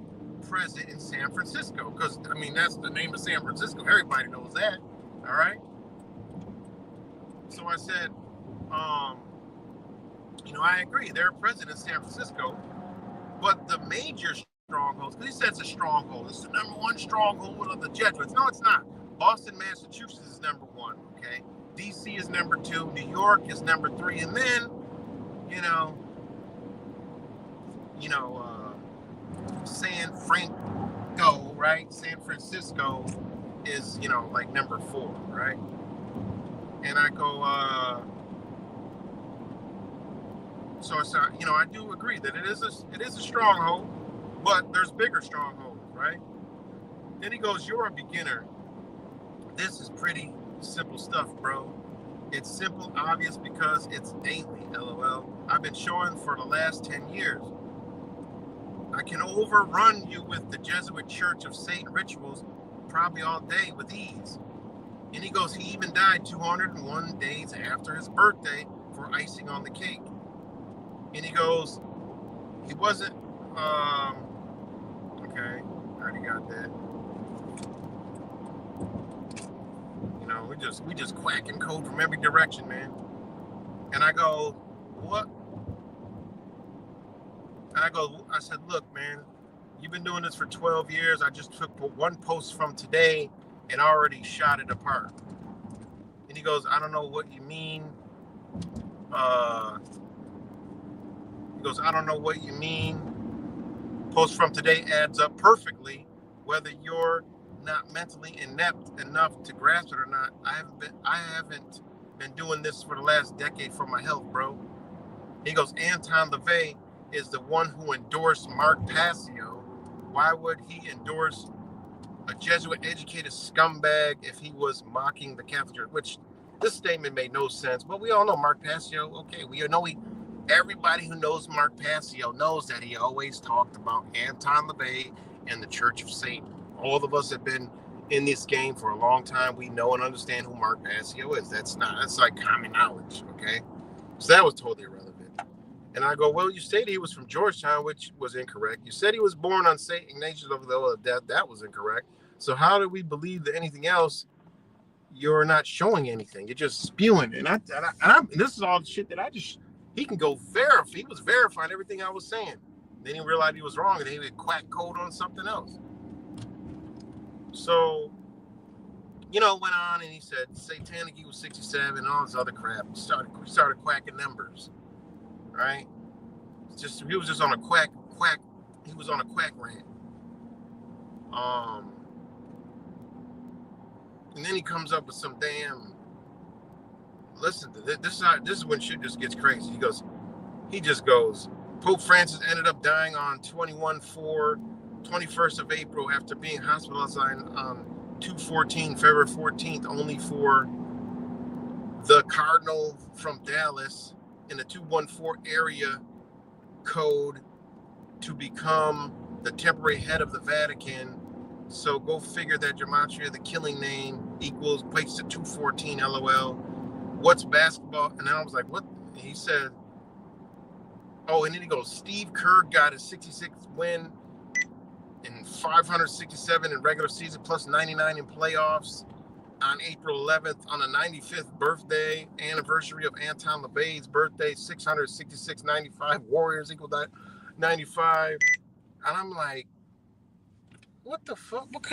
present in San Francisco, because, I mean, that's the name of San Francisco. Everybody knows that, all right? So I said, I agree, they're present in San Francisco, but the major strongholds, because he said it's a stronghold, it's the number 1 stronghold of the Jesuits. No, it's not. Boston, Massachusetts is number 1, okay? DC is number 2, New York is number 3, and then, San Francisco, right? San Francisco is, like number 4, right? And I go, so it's, I do agree that it is a stronghold, but there's bigger strongholds, right? Then he goes, you're a beginner. This is pretty simple stuff, bro. It's simple, obvious, because it's daily, LOL. I've been showing for the last 10 years. I can overrun you with the Jesuit Church of Satan rituals probably all day with ease. And he goes, he even died 201 days after his birthday for icing on the cake. And he goes, he wasn't, okay, I already got that. We just quacking code from every direction, man. And I go, what? And I said, look, man, you've been doing this for 12 years. I just took one post from today and already shot it apart. And he goes, I don't know what you mean. He goes, I don't know what you mean. Post from today adds up perfectly, whether you're not mentally inept enough to grasp it or not. I haven't been doing this for the last decade for my health, bro. He goes, Anton LaVey is the one who endorsed Mark Passio. Why would he endorse a Jesuit-educated scumbag if he was mocking the Catholic Church? Which this statement made no sense, but we all know Mark Passio. Okay, everybody who knows Mark Passio knows that he always talked about Anton LaVey and the Church of Satan. All of us have been in this game for a long time. We know and understand who Mark Passio is. That's like common knowledge, okay? So that was totally irrelevant. And I go, well, you stated he was from Georgetown, which was incorrect. You said he was born on St. Ignatius of Loyola. That was incorrect. So how do we believe that anything else? You're not showing anything. You're just spewing. And this is all the shit that he can go verify. He was verifying everything I was saying. Then he realized he was wrong, and he would quack code on something else. So, went on, and he said Satanic Eagle 67 and all this other crap. Started quacking numbers, right? He was just on a quack. He was on a quack rant. And then he comes up with some damn. Listen to this. This is when shit just gets crazy. He just goes. Pope Francis ended up dying on 21st of April after being hospitalized on 2/14, February 14th, only for the Cardinal from Dallas in the 214 area code to become the temporary head of the Vatican. So go figure that gematria, the killing name, equates to 214, LOL. What's basketball? And then I was like, what? And he said, oh, and then he goes, Steve Kerr got his 66th win in 567 in regular season plus 99 in playoffs. on April 11th, on the 95th birthday anniversary of Anton LaVey's birthday, 666.95 Warriors equal 95. And I'm like, what the fuck? What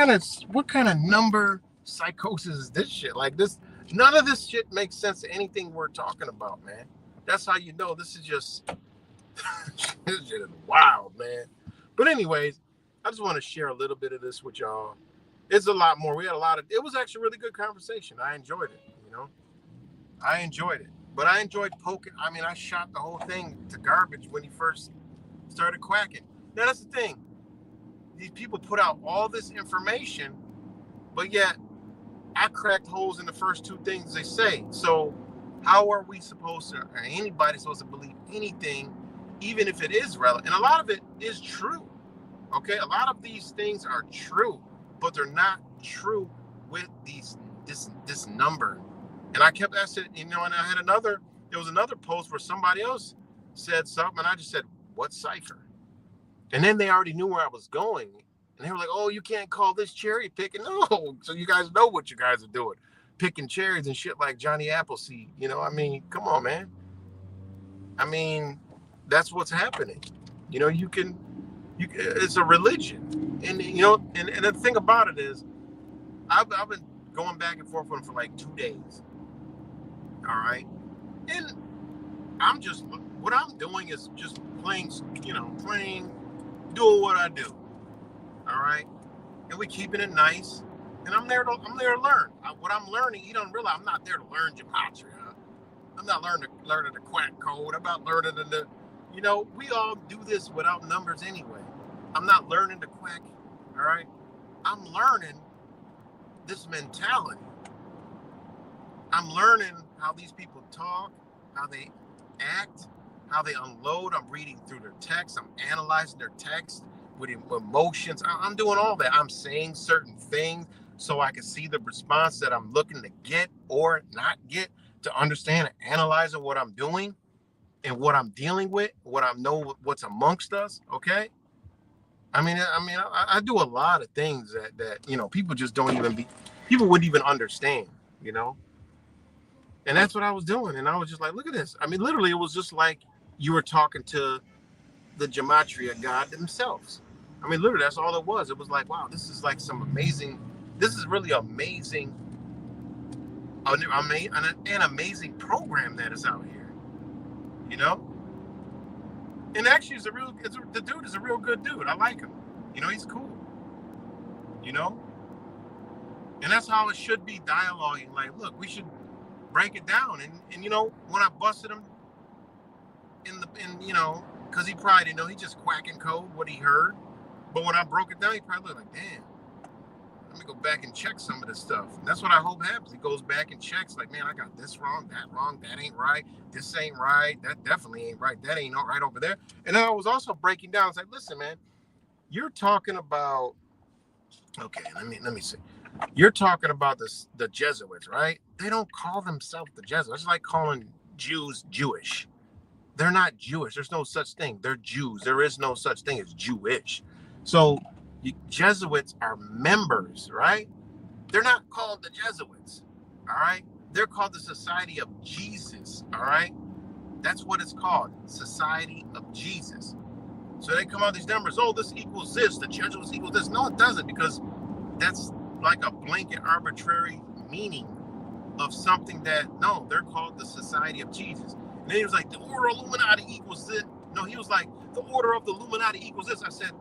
kind of number psychosis is this shit? Like this, none of this shit makes sense to anything we're talking about, man. That's how you know this is just this shit is wild, man. But anyways, I just want to share a little bit of this with y'all. It's a lot more. We had a lot of. It was actually a really good conversation. I enjoyed it. I enjoyed it. But I enjoyed poking. I mean, I shot the whole thing to garbage when he first started quacking. Now that's the thing. These people put out all this information, but yet I cracked holes in the first two things they say. So how are we supposed to, or anybody supposed to believe anything, even if it is relevant? And a lot of it is true. Okay, a lot of these things are true, but they're not true with this number. And I kept asking, and there was another post where somebody else said something, and I just said, what cipher? And then they already knew where I was going. And they were like, oh, you can't call this cherry picking. No, so you guys know what you guys are doing. Picking cherries and shit like Johnny Appleseed. I mean, come on, man. I mean, that's what's happening. It's a religion. And, and the thing about it is, I've been going back and forth with him for like 2 days. All right. And what I'm doing is just playing, doing what I do. All right. And we keeping it nice. And I'm there to learn. What I'm learning, he don't realize I'm not there to learn gematria. I'm not learning the quack code. I'm not learning we all do this without numbers anyway. I'm not learning the quack. All right. I'm learning this mentality. I'm learning how these people talk, how they act, how they unload. I'm reading through their text. I'm analyzing their text with emotions. I'm doing all that. I'm saying certain things so I can see the response that I'm looking to get or not get, to understand and analyze what I'm doing and what I'm dealing with, what's amongst us. Okay. I do a lot of things that people just people wouldn't even understand, and that's what I was doing. And I was just like, look at this. I mean, literally, it was just like you were talking to the gematria god themselves. I mean, literally, that's all it was. It was like, wow, this is like this is really amazing, an amazing program that is out here, And actually, the dude is a real good dude. I like him. He's cool. And that's how it should be, dialoguing. Like, look, we should break it down. And when I busted him because he probably didn't know, he just quacking code what he heard. But when I broke it down, he probably looked like, damn, let me go back and check some of this stuff. And that's what I hope happens. He goes back and checks, like, man, I got this wrong, that ain't right, this ain't right, that definitely ain't right, that ain't right over there. And then I was also breaking down. It's like, listen, man, you're talking about, okay, let me see. You're talking about the Jesuits, right? They don't call themselves the Jesuits. It's like calling Jews Jewish. They're not Jewish. There's no such thing. They're Jews. There is no such thing as Jewish. So Jesuits are members, right? They're not called the Jesuits, all right? They're called the Society of Jesus, all right? That's what it's called, Society of Jesus. So they come out these numbers, oh, this equals this, the Jesuits equals this. No, it doesn't, because that's like a blanket arbitrary meaning of something that, no, they're called the Society of Jesus. And then he was like, the Order of Illuminati equals this. No, he was like, the Order of the Illuminati equals this. I said,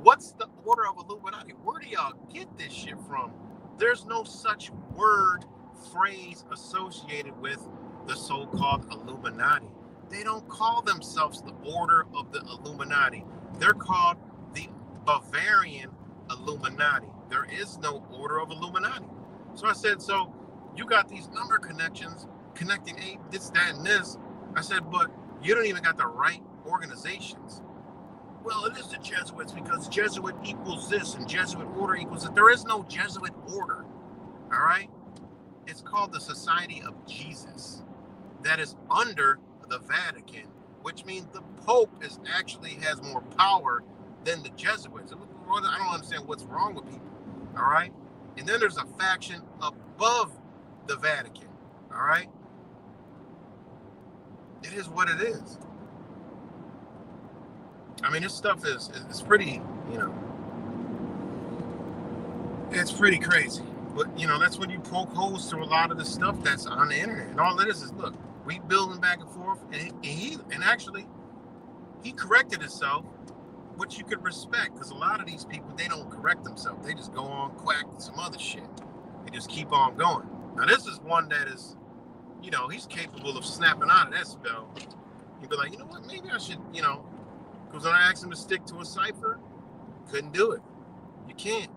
what's the Order of Illuminati? Where do y'all get this shit from? There's no such word, phrase associated with the so-called Illuminati. They don't call themselves the Order of the Illuminati. They're called the Bavarian Illuminati. There is no Order of Illuminati. So I said, so you got these number connections connecting this, that, and this. I said, but you don't even got the right organizations. Well, it is the Jesuits because Jesuit equals this and Jesuit order equals that. There is no Jesuit order, all right? It's called the Society of Jesus. That is under the Vatican, which means the Pope has more power than the Jesuits. I don't understand what's wrong with people, all right? And then there's a faction above the Vatican. All right? It is what it is. I mean, this stuff is pretty, it's pretty crazy. But, that's when you poke holes through a lot of the stuff that's on the internet. And all it is, look, we building back and forth. And actually, he corrected himself, which you could respect, because a lot of these people, they don't correct themselves. They just go on quack some other shit. They just keep on going. Now, this is one that is, he's capable of snapping out of that spell. He'd be like, you know what, maybe I should, because when I asked him to stick to a cipher, couldn't do it. You can't.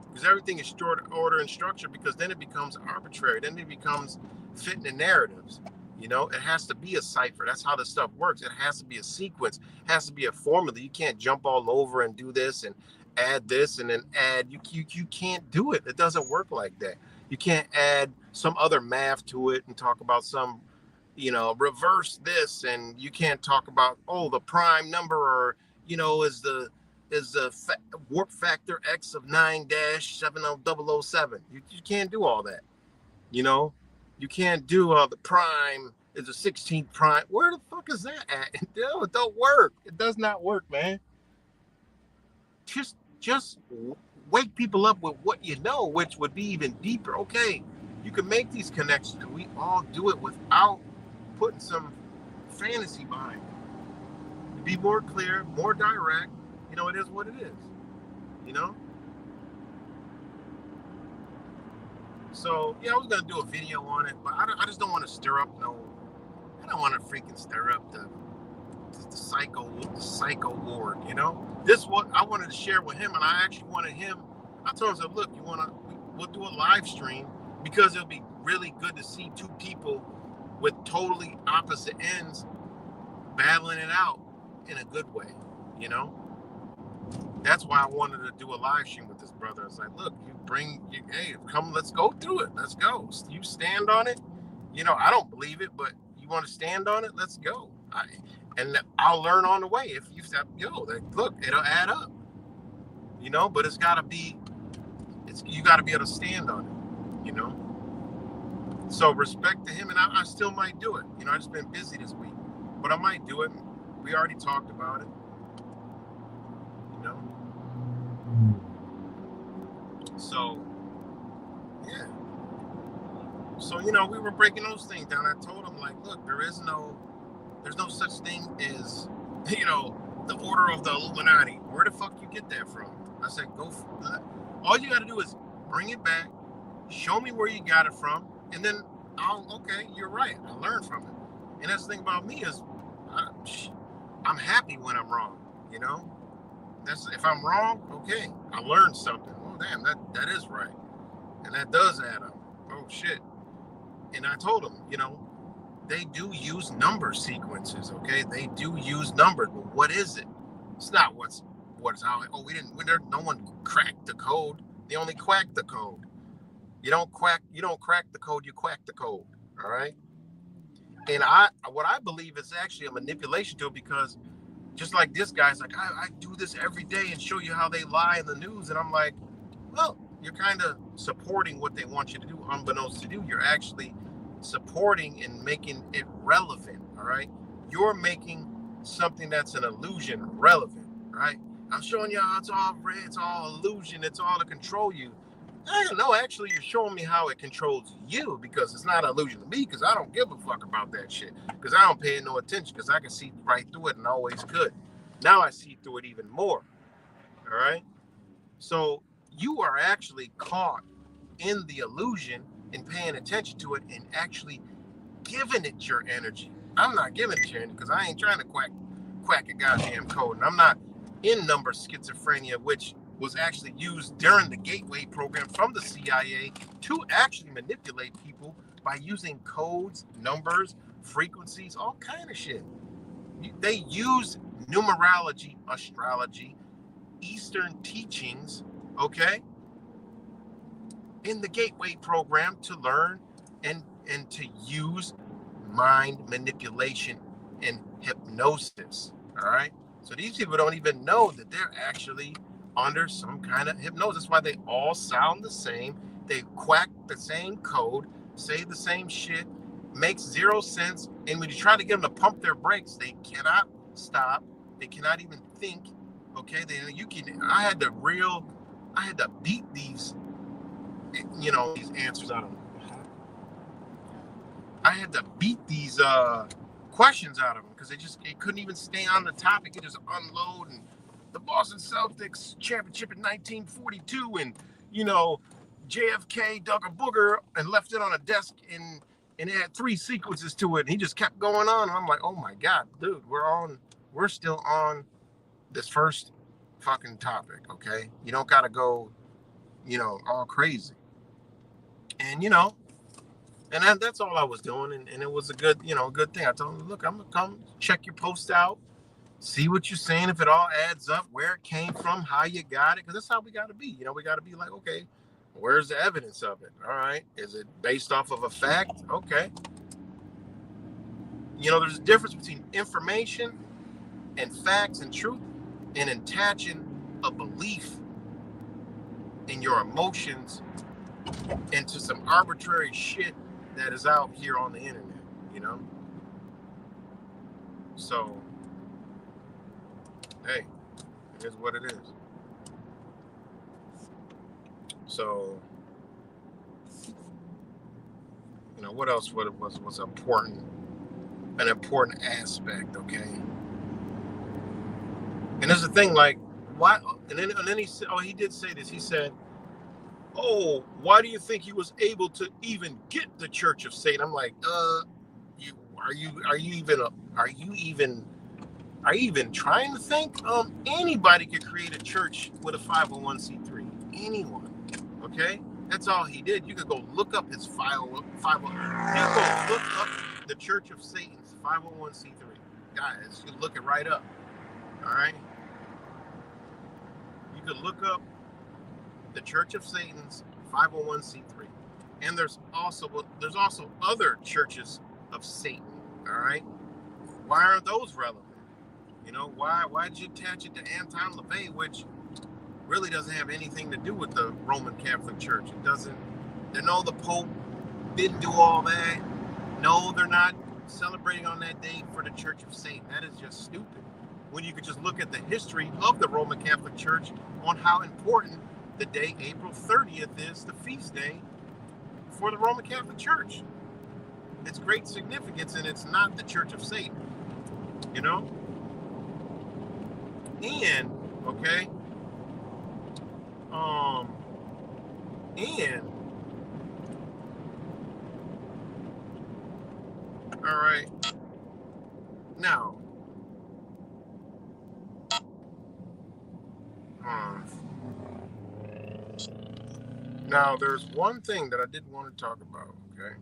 Because everything is order and structure, because then it becomes arbitrary. Then it becomes fitting the narratives. It has to be a cipher. That's how this stuff works. It has to be a sequence. It has to be a formula. You can't jump all over and do this and add this and then add. You can't do it. It doesn't work like that. You can't add some other math to it and talk about some, reverse this, and you can't talk about, the prime number, or, is the warp factor X of 9-70007. You can't do all that. You can't do the prime is a 16th prime. Where the fuck is that at? It don't work. It does not work, man. Just wake people up with what you know, which would be even deeper. Okay, you can make these connections. We all do it without putting some fantasy behind it. To be more clear, more direct, it is what it is. So, yeah, I was going to do a video on it, but I just don't want to stir up I don't want to freaking stir up the psycho ward, This what I wanted to share with him, and I actually wanted him, I told him, look, we'll do a live stream, because it'll be really good to see two people with totally opposite ends battling it out in a good way, That's why I wanted to do a live stream with this brother. It's like, look, hey, come, let's go through it. Let's go. You stand on it. I don't believe it, but you want to stand on it? Let's go. And I'll learn on the way. If you say, look, it'll add up. But you got to be able to stand on it, So respect to him, and I still might do it. I just been busy this week, but I might do it. We already talked about it. So, yeah. So, we were breaking those things down. I told him, like, look, there's no such thing as, the order of the Illuminati. Where the fuck you get that from? I said, go for that. All you got to do is bring it back, show me where you got it from, and then okay, you're right. I learned from it. And that's the thing about me is I'm happy when I'm wrong, if I'm wrong, okay, I learned something. Oh, damn, that is right. And that does add up. Oh, shit. And I told them, they do use number sequences, okay? They do use numbers, but what is it? It's not what's how, no one cracked the code. They only quacked the code. You don't crack the code, you quack the code, all right? And what I believe is actually a manipulation to it, because just like this guy's like, I do this every day and show you how they lie in the news. And I'm like, well, you're kind of supporting what they want you to do, unbeknownst to do. You're actually supporting and making it relevant, all right? You're making something that's an illusion relevant, right? I'm showing you how it's all illusion, it's all to control you. I don't know, actually, you're showing me how it controls you, because it's not an illusion to me, because I don't give a fuck about that shit, because I don't pay no attention, because I can see right through it and always could. Now I see through it even more, all right? So you are actually caught in the illusion and paying attention to it and actually giving it your energy. I'm not giving it your energy, because I ain't trying to quack a goddamn code, and I'm not in number schizophrenia, which was actually used during the Gateway program from the CIA to actually manipulate people by using codes, numbers, frequencies, all kind of shit. They use numerology, astrology, Eastern teachings, okay, in the Gateway program to learn and to use mind manipulation and hypnosis, all right? So these people don't even know that they're actually under some kind of hypnosis. That's why they all sound the same. They quack the same code, say the same shit, makes zero sense. And when you try to get them to pump their brakes, they cannot stop. They cannot even think. Okay, I had to beat these, these answers out of them. I had to beat these questions out of them because they couldn't even stay on the topic. They just unload and the Boston Celtics championship in 1942, and JFK dug a booger and left it on a desk, and it had 3 sequences to it, and he just kept going on. And I'm like, oh my God, dude, we're still on this first fucking topic, okay? You don't gotta go, all crazy. And and that's all I was doing, and it was a good, good thing. I told him, look, I'm gonna come check your post out, see what you're saying, if it all adds up, where it came from, how you got it, because that's how we got to be. We got to be like, okay, where's the evidence of it? All right, is it based off of a fact? Okay. There's a difference between information and facts and truth, and attaching a belief in your emotions into some arbitrary shit that is out here on the internet, So, hey, it is what it is. So, what else was important? An important aspect, okay? And there's the thing, like, why? And then he said, he did say this. He said, "Oh, why do you think he was able to even get the Church of Satan?" I'm like, are you even trying to think? Anybody could create a church with a 501c3. Anyone, okay? That's all he did. You could go look up his you could go look up the Church of Satan's 501c3. Guys, you can look it right up. All right? You could look up the Church of Satan's 501c3. And there's also other churches of Satan. All right? Why aren't those relevant? Why did you attach it to Anton LaVey, which really doesn't have anything to do with the Roman Catholic Church? It doesn't. No, the Pope didn't do all that. No, they're not celebrating on that day for the Church of Satan. That is just stupid. When you could just look at the history of the Roman Catholic Church on how important the day April 30th is, the feast day for the Roman Catholic Church. It's great significance, and it's not the Church of Satan. And okay, and all right, now there's one thing that I did want to talk about, okay?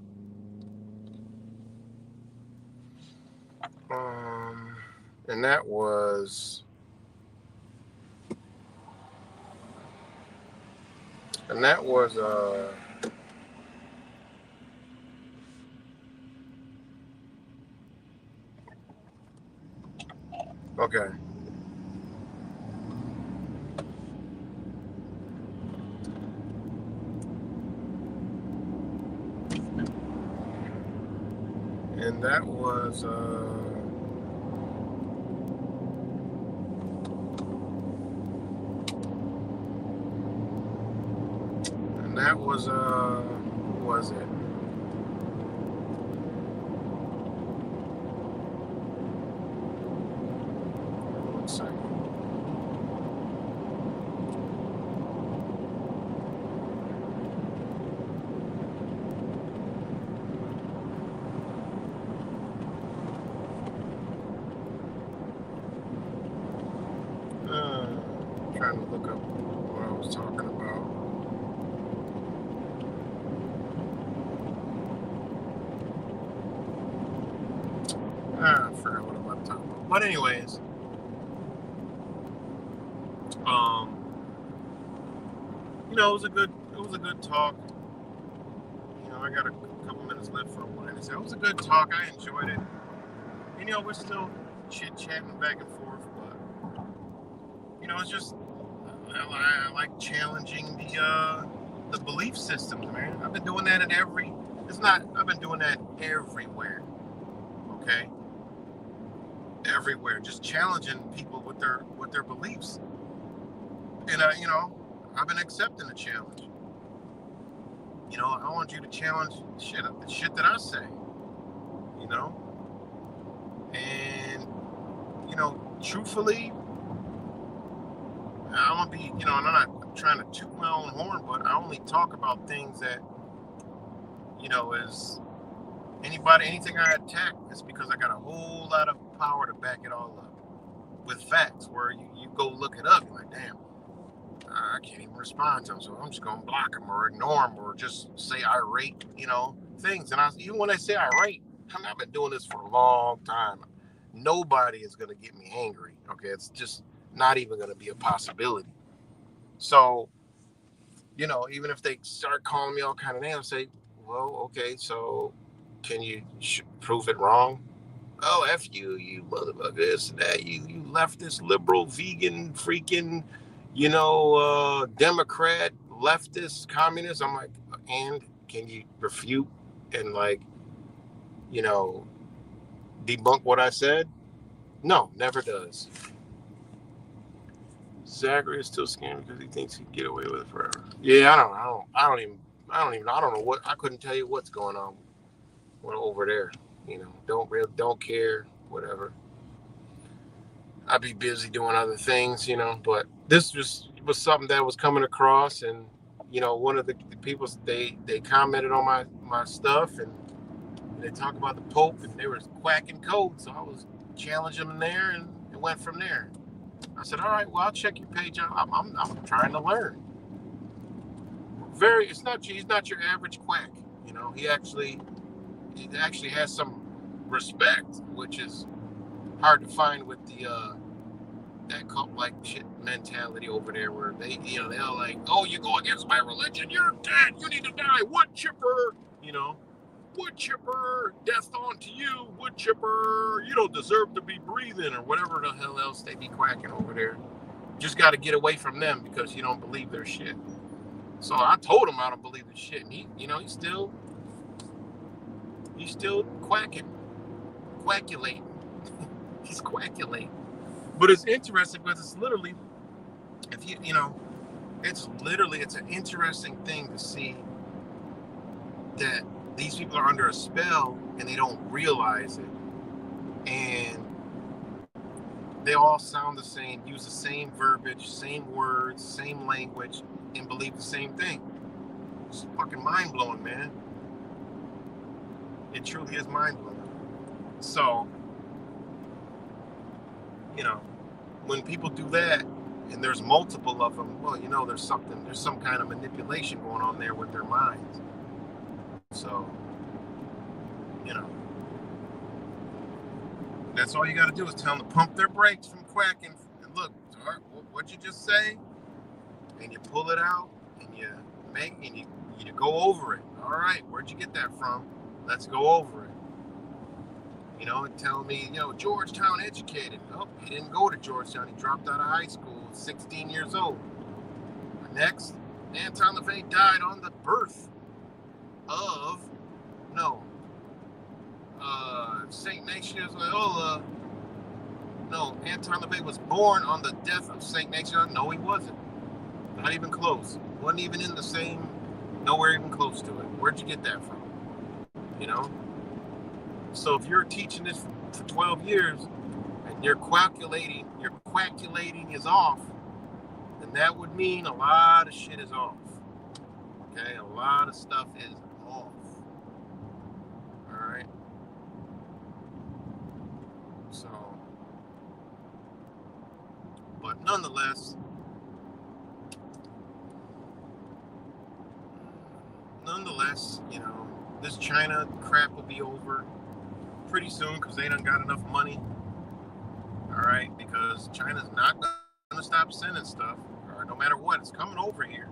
And that was okay. And that was who was it? One second. Trying to look up what I was talking about. I forgot what I'm about to talk about. But anyways, it was a good talk. I got a couple minutes left for a while. It was a good talk. I enjoyed it. We're still chit-chatting back and forth, but it's just I like challenging the belief systems, man. I've been doing that I've been doing that everywhere. Okay, everywhere, just challenging people with their beliefs, and I've been accepting the challenge. I want you to challenge the shit that I say, you know, and truthfully, I'm gonna be, and I'm not trying to toot my own horn, but I only talk about things that, is anything I attack is because I got a whole lot of power to back it all up with facts. Where you go look it up, you're like, damn, I can't even respond to them, so I'm just gonna block them or ignore them or just say irate, things. And even when I say irate, I've been doing this for a long time. Nobody is gonna get me angry. Okay, it's just not even gonna be a possibility. So, even if they start calling me all kind of names, I say, well, okay, so can you prove it wrong? Oh, F you, you motherfucker, this and that, you leftist, liberal, vegan, freaking, Democrat, leftist, communist. I'm like, and can you refute and debunk what I said? No, never does. Zachary is still scamming because he thinks he can get away with it forever. Yeah, I don't know what, I couldn't tell you what's going on over there. Don't care, whatever. I'd be busy doing other things, but this was something that was coming across, and one of the people, they commented on my stuff, and they talk about the Pope, and they were quacking code, so I was challenging them there, and it went from there. I said, all right, well, I'll check your page out. I'm trying to learn. He's not your average quack. He actually has some respect, which is hard to find with the that cult like shit mentality over there, where they're like, oh, you go against my religion, you're dead, you need to die, wood chipper, wood chipper, death onto you, wood chipper, you don't deserve to be breathing, or whatever the hell else they be quacking over there. Just got to get away from them because you don't believe their shit. So I told him I don't believe his shit, and he's still quacking, quackulating. He's quackulating. But it's interesting because it's literally, it's an interesting thing to see that these people are under a spell and they don't realize it. And they all sound the same, use the same verbiage, same words, same language, and believe the same thing. It's fucking mind-blowing, man. It truly is mind-blowing. So, when people do that, and there's multiple of them, well, there's some kind of manipulation going on there with their minds. So, that's all you got to do is tell them to pump their brakes from quacking. And look, what'd you just say? And you pull it out, and you go over it. All right, where'd you get that from? Let's go over it. And tell me, Georgetown educated. Nope, he didn't go to Georgetown. He dropped out of high school, 16 years old. Next, Anton LaVey died on the birth of, St. Ignatius Loyola. No, Anton LaVey was born on the death of St. Ignatius. No, he wasn't. Not even close. Wasn't even in the same, nowhere even close to it. Where'd you get that from? So if you're teaching this for 12 years and your quackulating is off, then that would mean a lot of shit is off. Okay, a lot of stuff is off. All right. So, but nonetheless, this China crap will be over pretty soon because they done got enough money. All right, because China's not going to stop sending stuff. All right, no matter what, it's coming over here.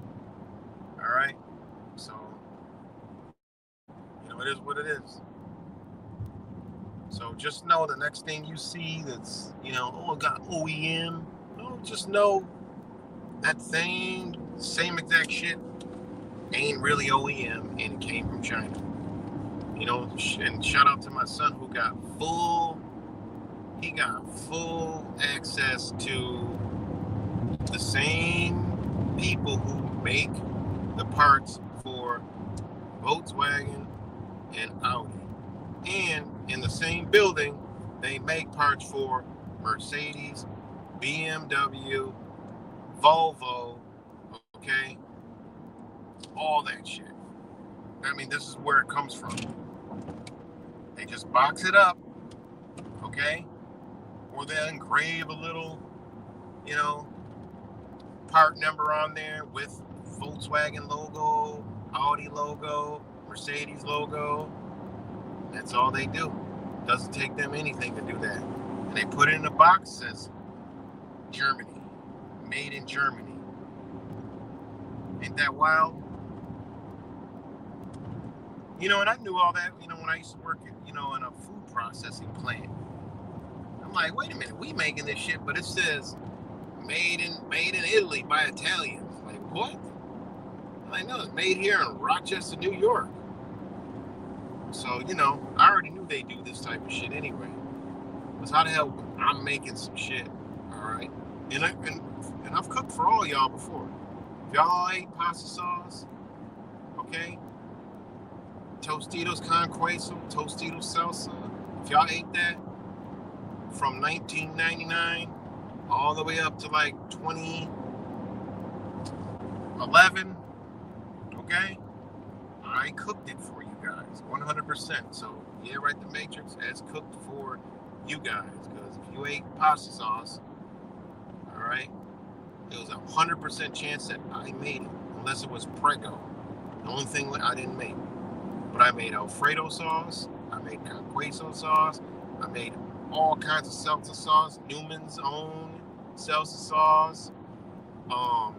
All right, so it is what it is. So just know the next thing you see that's, oh, I got OEM. Oh, just know that same exact shit ain't really OEM, and it came from China. You know, and shout out to my son who got full access to the same people who make the parts for Volkswagen and Audi. And in the same building, they make parts for Mercedes, BMW, Volvo, okay? All that shit. I mean, this is where it comes from. They just box it up, okay? Or they engrave a little, you know, part number on there with Volkswagen logo, Audi logo, Mercedes logo. That's all they do. Doesn't take them anything to do that. And they put it in a box that says Germany, made in Germany. Ain't that wild? You know, and I knew all that, you know, when I used to work, you know, in a food processing plant. I'm like, wait a minute, we making this shit, but it says made in Italy by Italians. Like, what? I know it's made here in Rochester, New York. So, you know, I already knew they do this type of shit anyway. Because how the hell I'm making some shit, all right? And I've cooked for all y'all before. If y'all ate pasta sauce, okay? Tostitos con queso, Tostitos salsa. If y'all ate that from 1999 all the way up to like 2011, okay? I cooked it for you guys, 100%. So, yeah, right, the Matrix has cooked for you guys. Because if you ate pasta sauce, all right, there was a 100% chance that I made it, unless it was Prego. The only thing I didn't make. But I made Alfredo sauce, I made con queso sauce, I made all kinds of salsa sauce, Newman's own salsa sauce,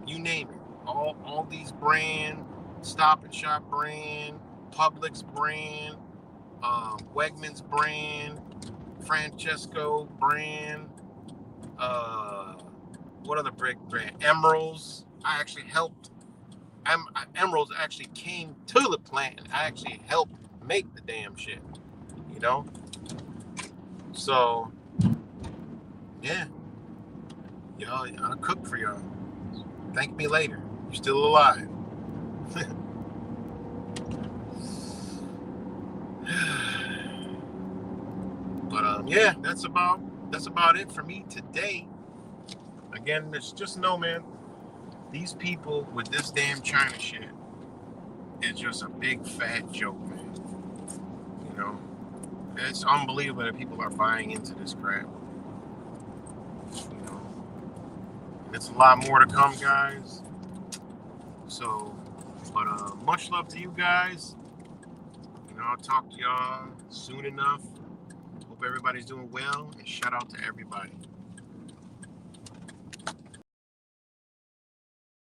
you name it. All these brand, Stop and Shop brand, Publix brand, Wegmans brand, Francesco brand, what other brand? Emeralds. I actually helped. Emeralds actually came to the plant and I actually helped make the damn shit, you know? So, yeah. Y'all, I cooked for y'all. Thank me later. You're still alive. But yeah, that's about it for me today. Again, it's just know, man, these people with this damn China shit is just a big fat joke, man. You know, it's unbelievable that people are buying into this crap. You know, and it's a lot more to come, guys. So, but much love to you guys. You know, I'll talk to y'all soon enough. Hope everybody's doing well, and shout out to everybody.